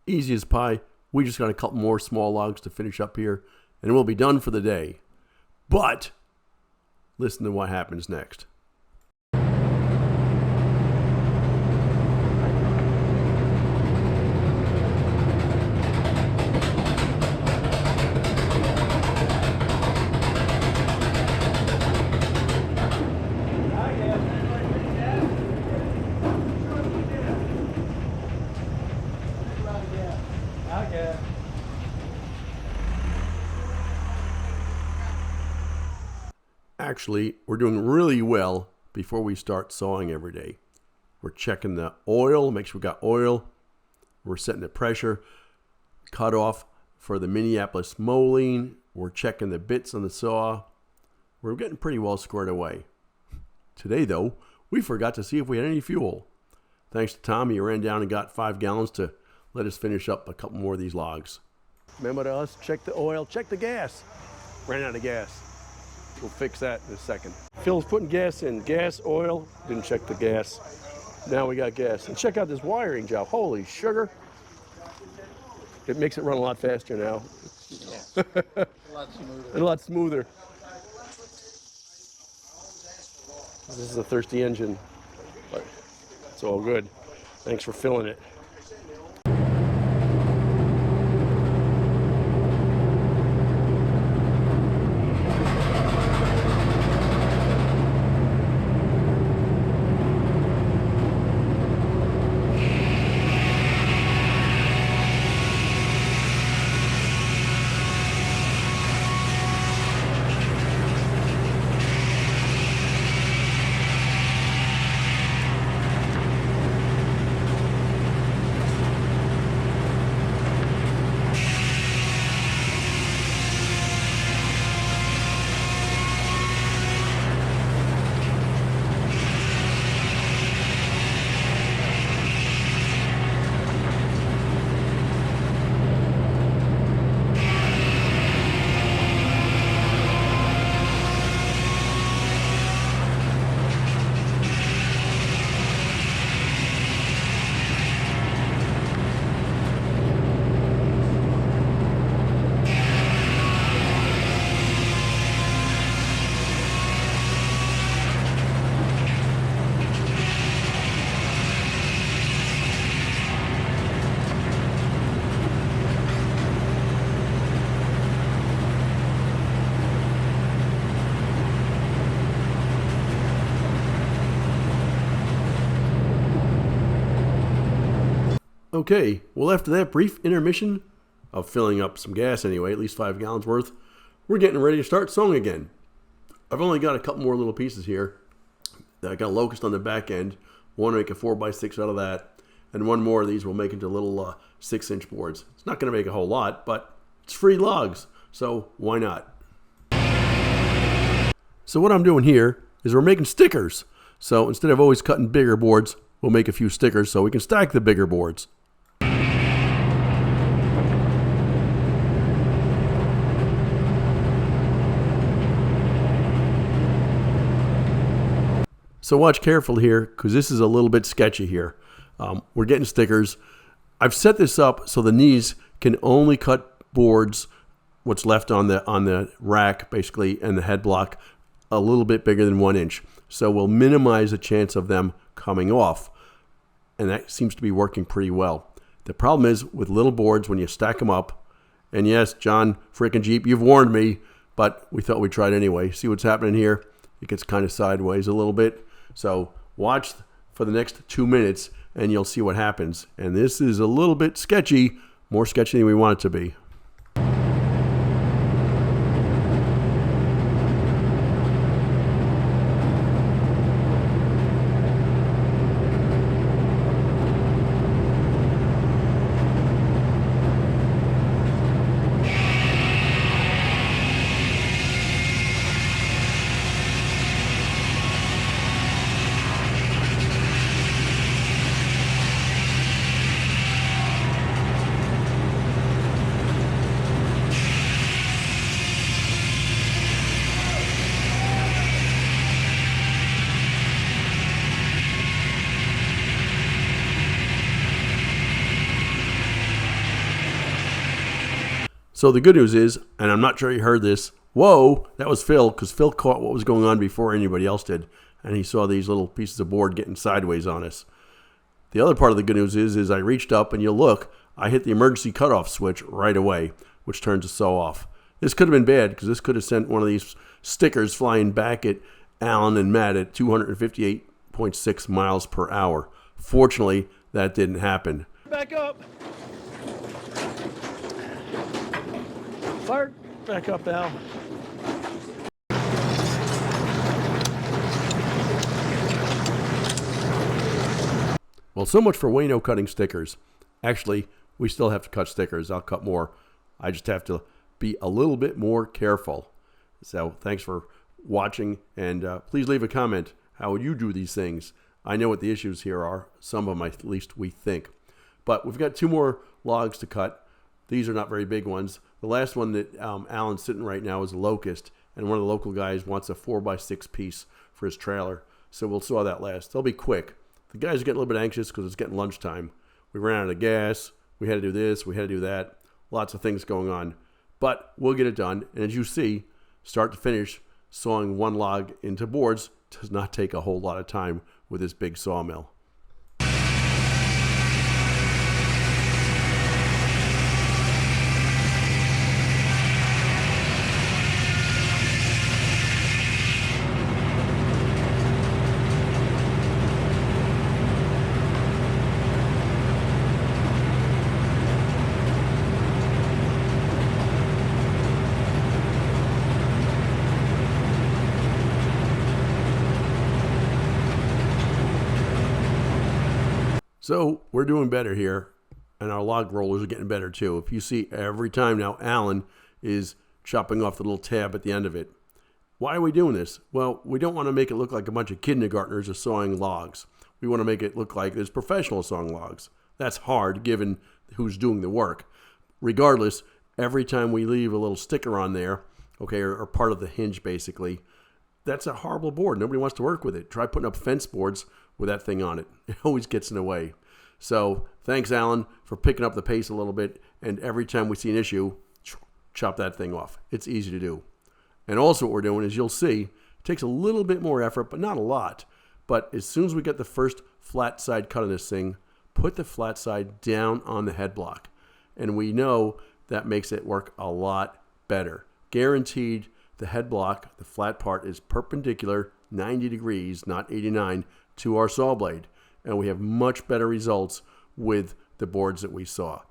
Easy as pie. We just got a couple more small logs to finish up here, and we'll be done for the day. But listen to what happens next. Actually, we're doing really well before we start sawing every day. We're checking the oil, make sure we got oil. We're setting the pressure cutoff for the Minneapolis molding. We're checking the bits on the saw. We're getting pretty well squared away. Today, though, we forgot to see if we had any fuel. Thanks to Tom, he ran down and got 5 gallons to let us finish up a couple more of these logs. Remember to us, check the oil, check the gas. Ran out of gas. We'll fix that in a second. Phil's putting gas in. Gas, oil, didn't check the gas. Now we got gas. And check out this wiring job. Holy sugar. It makes it run a lot faster now. Yeah. A lot smoother. A lot smoother. This is a thirsty engine, but it's all good. Thanks for filling it. Okay, well after that brief intermission of filling up some gas anyway, at least 5 gallons worth, we're getting ready to start sewing again. I've only got a couple more little pieces here. I got a locust on the back end, want to make a 4x6 out of that, and one more of these will make into little 6-inch boards. It's not going to make a whole lot, but it's free logs, so why not? So what I'm doing here is we're making stickers. So instead of always cutting bigger boards, we'll make a few stickers so we can stack the bigger boards. So watch carefully here, because this is a little bit sketchy here. We're getting stickers. I've set this up so the knees can only cut boards, what's left on the rack, basically, and the head block, a little bit bigger than 1 inch. So we'll minimize the chance of them coming off. And that seems to be working pretty well. The problem is with little boards when you stack them up, and yes, John frickin' Jeep, you've warned me, but we thought we'd try it anyway. See what's happening here? It gets kind of sideways a little bit. So watch for the next 2 minutes and you'll see what happens. And this is a little bit sketchy, more sketchy than we want it to be. So the good news is, and I'm not sure you heard this, whoa, that was Phil, because Phil caught what was going on before anybody else did, and he saw these little pieces of board getting sideways on us. The other part of the good news is I reached up, and you'll look, I hit the emergency cutoff switch right away, which turns the saw off. This could have been bad, because this could have sent one of these stickers flying back at Alan and Matt at 258.6 miles per hour. Fortunately, that didn't happen. Back up. Fire back up, Al. Well, so much for Wayno cutting stickers. Actually, we still have to cut stickers. I'll cut more. I just have to be a little bit more careful. So thanks for watching, and please leave a comment. How would you do these things? I know what the issues here are. Some of them, at least we think. But we've got 2 more logs to cut. These are not very big ones. The last one that Alan's sitting right now is a locust, and one of the local guys wants a 4x6 piece for his trailer. So we'll saw that last. They'll be quick. The guys are getting a little bit anxious because it's getting lunchtime. We ran out of gas. We had to do this. We had to do that. Lots of things going on. But we'll get it done. And as you see, start to finish, sawing one log into boards does not take a whole lot of time with this big sawmill. So we're doing better here, and our log rollers are getting better too. If you see every time now, Alan is chopping off the little tab at the end of it. Why are we doing this? Well, we don't want to make it look like a bunch of kindergartners are sawing logs. We want to make it look like there's professionals sawing logs. That's hard given who's doing the work. Regardless, every time we leave a little sticker on there, okay, or part of the hinge basically, that's a horrible board. Nobody wants to work with it. Try putting up fence boards with that thing on it. It always gets in the way. So thanks, Alan, for picking up the pace a little bit. And every time we see an issue, chop that thing off. It's easy to do. And also what we're doing is, you'll see, it takes a little bit more effort, but not a lot. But as soon as we get the first flat side cut on this thing, put the flat side down on the head block. And we know that makes it work a lot better. Guaranteed, the head block, the flat part, is perpendicular 90 degrees, not 89, to our saw blade. And we have much better results with the boards that we saw.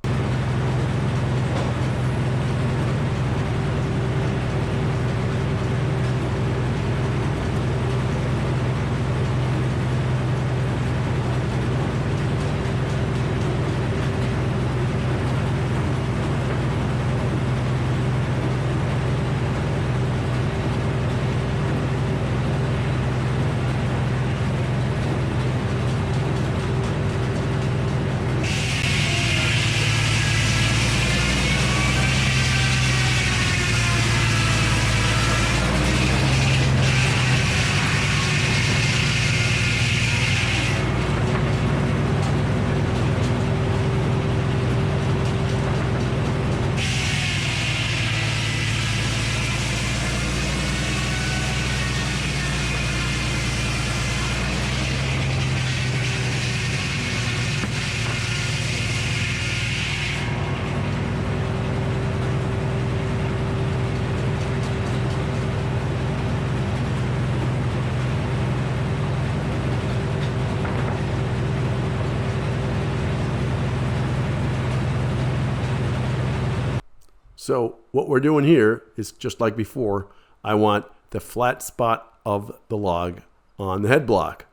So what we're doing here is just like before. I want the flat spot of the log on the head block.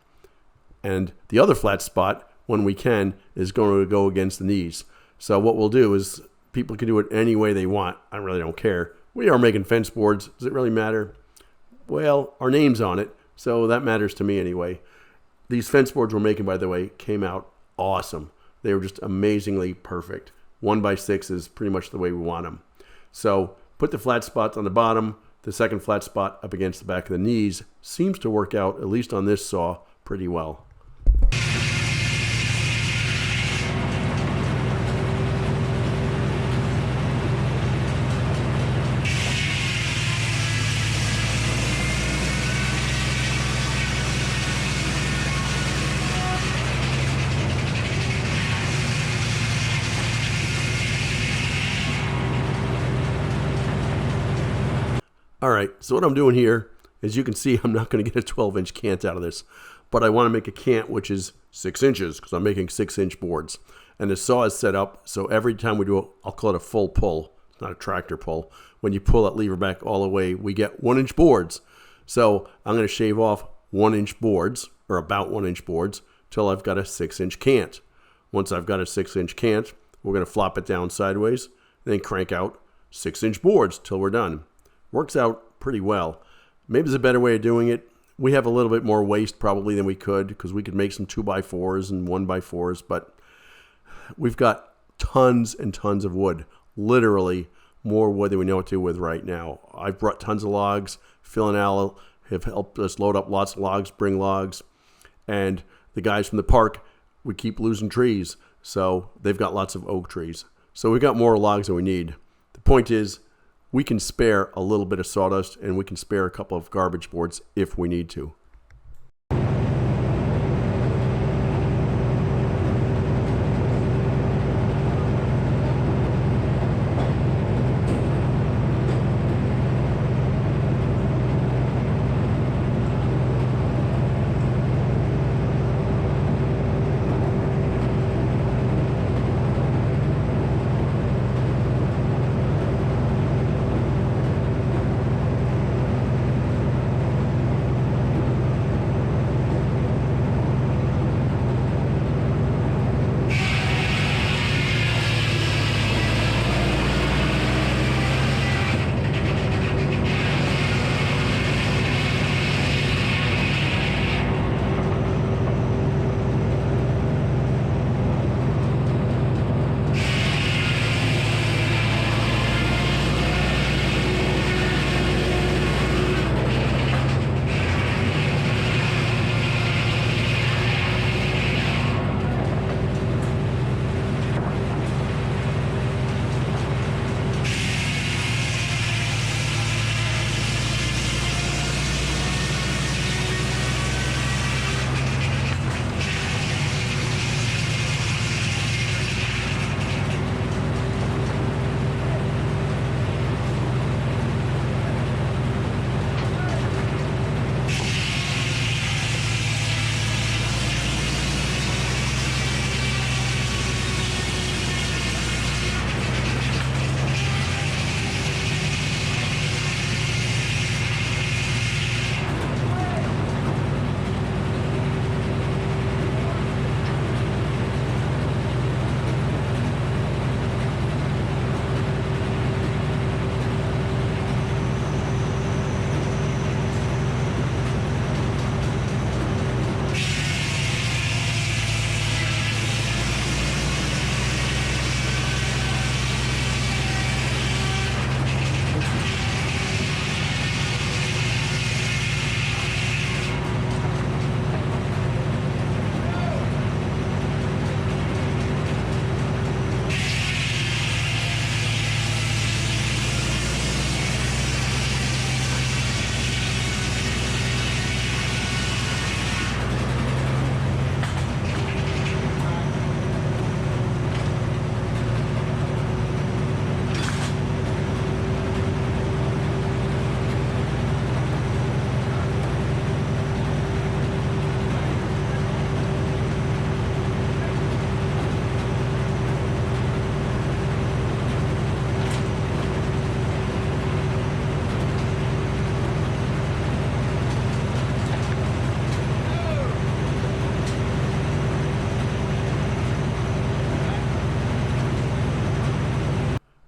And the other flat spot, when we can, is going to go against the knees. So what we'll do is, people can do it any way they want. I really don't care. We are making fence boards. Does it really matter? Well, our name's on it, so that matters to me anyway. These fence boards we're making, by the way, came out awesome. They were just amazingly perfect. 1x6 is pretty much the way we want them. So put the flat spots on the bottom, the second flat spot up against the back of the knees. Seems to work out, at least on this saw, pretty well. All right, so what I'm doing here, as you can see, I'm not going to get a 12-inch cant out of this, but I want to make a cant which is 6 inches because I'm making 6-inch boards. And the saw is set up, so every time we do I'll call it a full pull. It's not a tractor pull. When you pull that lever back all the way, we get 1-inch boards. So I'm going to shave off 1-inch boards, or about 1-inch boards, till I've got a 6-inch cant. Once I've got a 6-inch cant, we're going to flop it down sideways, and then crank out 6-inch boards till we're done. Works out pretty well. Maybe there's a better way of doing it. We have a little bit more waste probably than we could, because we could make some 2x4s and 1x4s, but we've got tons and tons of wood. Literally more wood than we know what to do with right now. I've brought tons of logs. Phil and Al have helped us load up lots of logs, bring logs. And the guys from the park, we keep losing trees. So they've got lots of oak trees. So we've got more logs than we need. The point is, we can spare a little bit of sawdust, and we can spare a couple of garbage boards if we need to.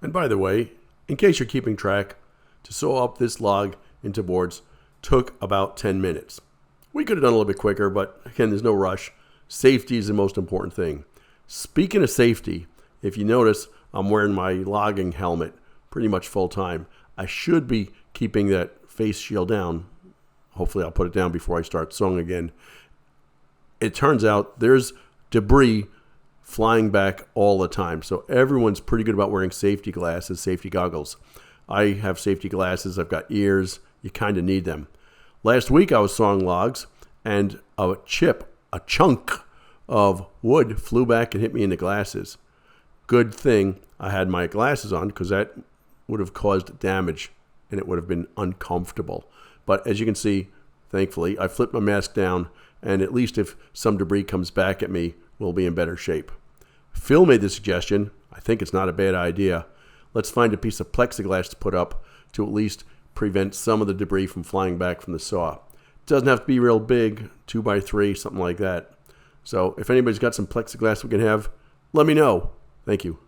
And by the way, in case you're keeping track, to saw up this log into boards took about 10 minutes. We could have done a little bit quicker, but again, there's no rush. Safety is the most important thing. Speaking of safety, if you notice, I'm wearing my logging helmet pretty much full time. I should be keeping that face shield down. Hopefully I'll put it down before I start sawing again. It turns out there's debris flying back all the time. So everyone's pretty good about wearing safety glasses, safety goggles. I have safety glasses. I've got ears. You kind of need them. Last week I was sawing logs, and a chunk of wood flew back and hit me in the glasses. Good thing I had my glasses on, because that would have caused damage and it would have been uncomfortable. But as you can see, thankfully, I flipped my mask down, and at least if some debris comes back at me, we'll be in better shape. Phil made the suggestion. I think it's not a bad idea. Let's find a piece of plexiglass to put up to at least prevent some of the debris from flying back from the saw. It doesn't have to be real big, 2x3, something like that. So if anybody's got some plexiglass we can have, let me know. Thank you.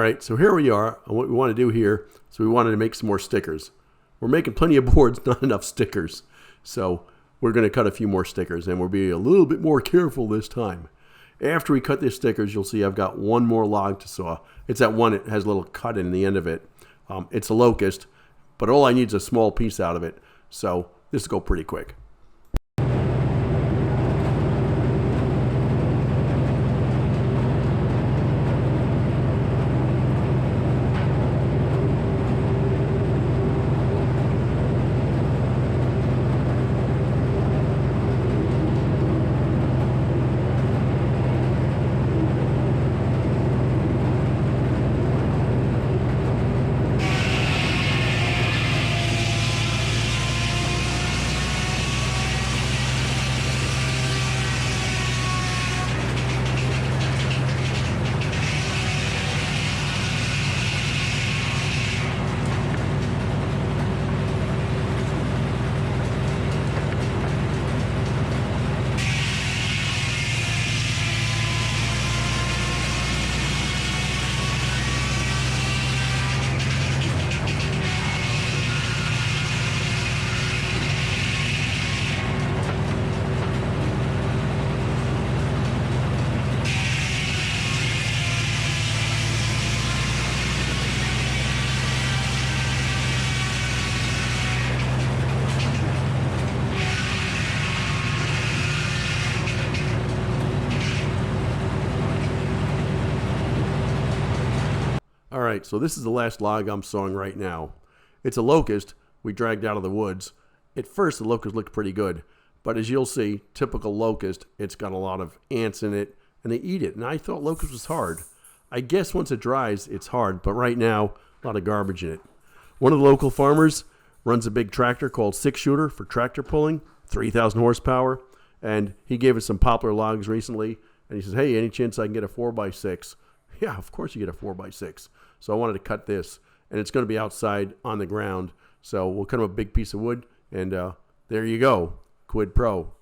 right, so here we are. And what we want to do here, so we wanted to make some more stickers. We're making plenty of boards, not enough stickers. So we're going to cut a few more stickers, and we'll be a little bit more careful this time. After we cut these stickers, you'll see I've got one more log to saw. It's that one that has a little cut in the end of it. It's a locust, but all I need is a small piece out of it. So this will go pretty quick. All right, so this is the last log I'm sawing right now. It's a locust we dragged out of the woods. At first, the locust looked pretty good, but as you'll see, typical locust, it's got a lot of ants in it, and they eat it. And I thought locust was hard. I guess once it dries, it's hard, but right now, a lot of garbage in it. One of the local farmers runs a big tractor called 6-shooter for tractor pulling, 3,000 horsepower, and he gave us some poplar logs recently, and he says, hey, any chance I can get a 4x6? Yeah, of course you get a 4x6. So I wanted to cut this, and it's going to be outside on the ground. So we'll cut him a big piece of wood, and there you go, quid pro.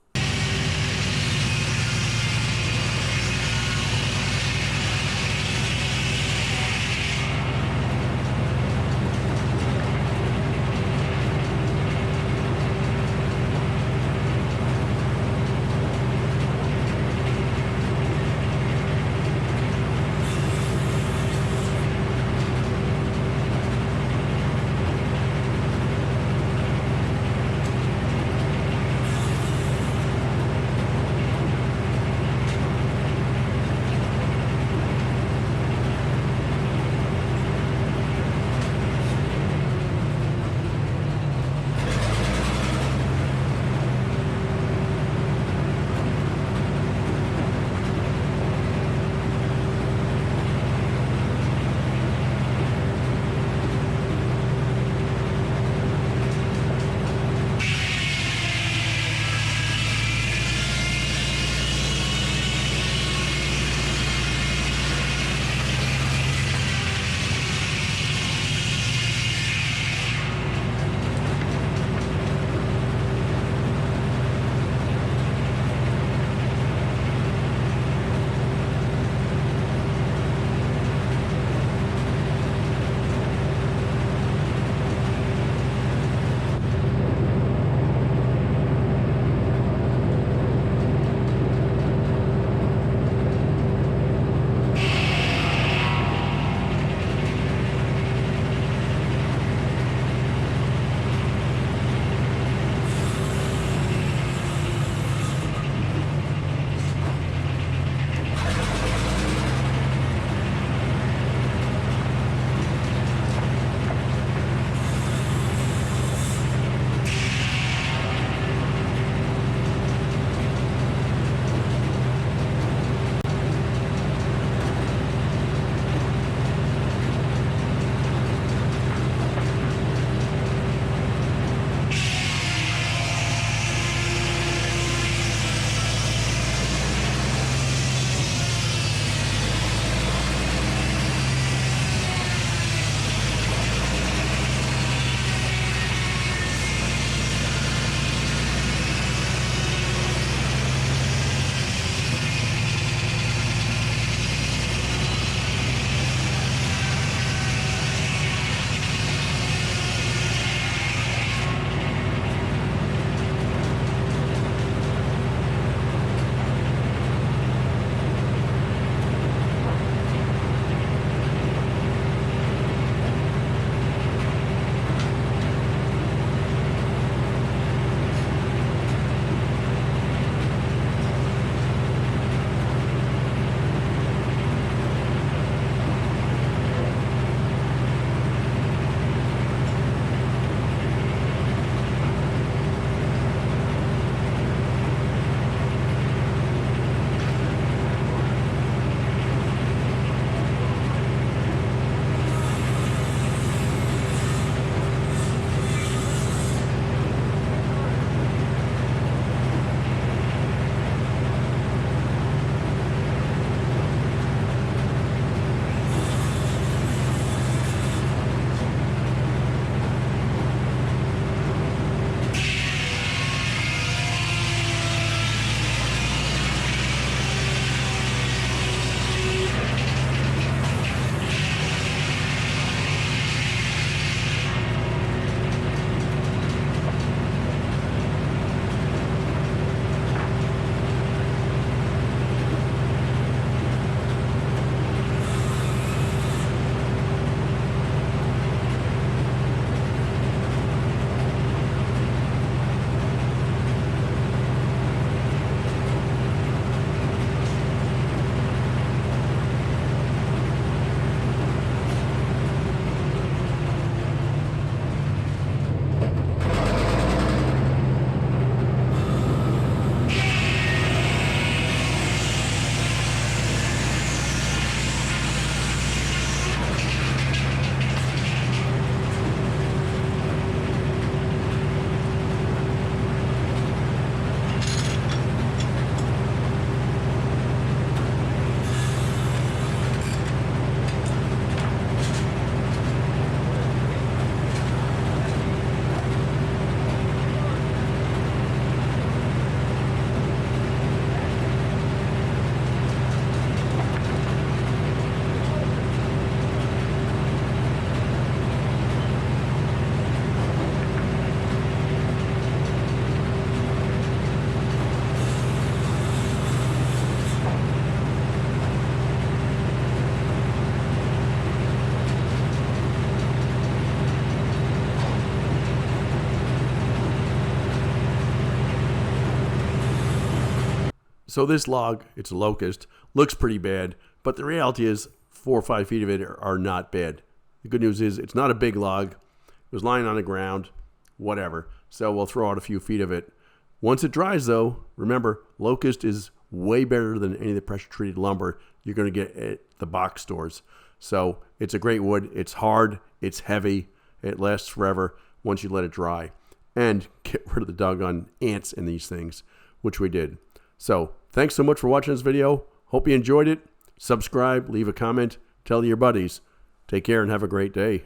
So this log, it's a locust, looks pretty bad, but the reality is 4 or 5 feet of it are not bad. The good news is it's not a big log. It was lying on the ground, whatever. So we'll throw out a few feet of it. Once it dries, though, remember, locust is way better than any of the pressure-treated lumber you're going to get at the box stores. So it's a great wood. It's hard. It's heavy. It lasts forever once you let it dry. And get rid of the doggone ants in these things, which we did. So thanks so much for watching this video. Hope you enjoyed it. Subscribe, leave a comment, tell your buddies. Take care and have a great day.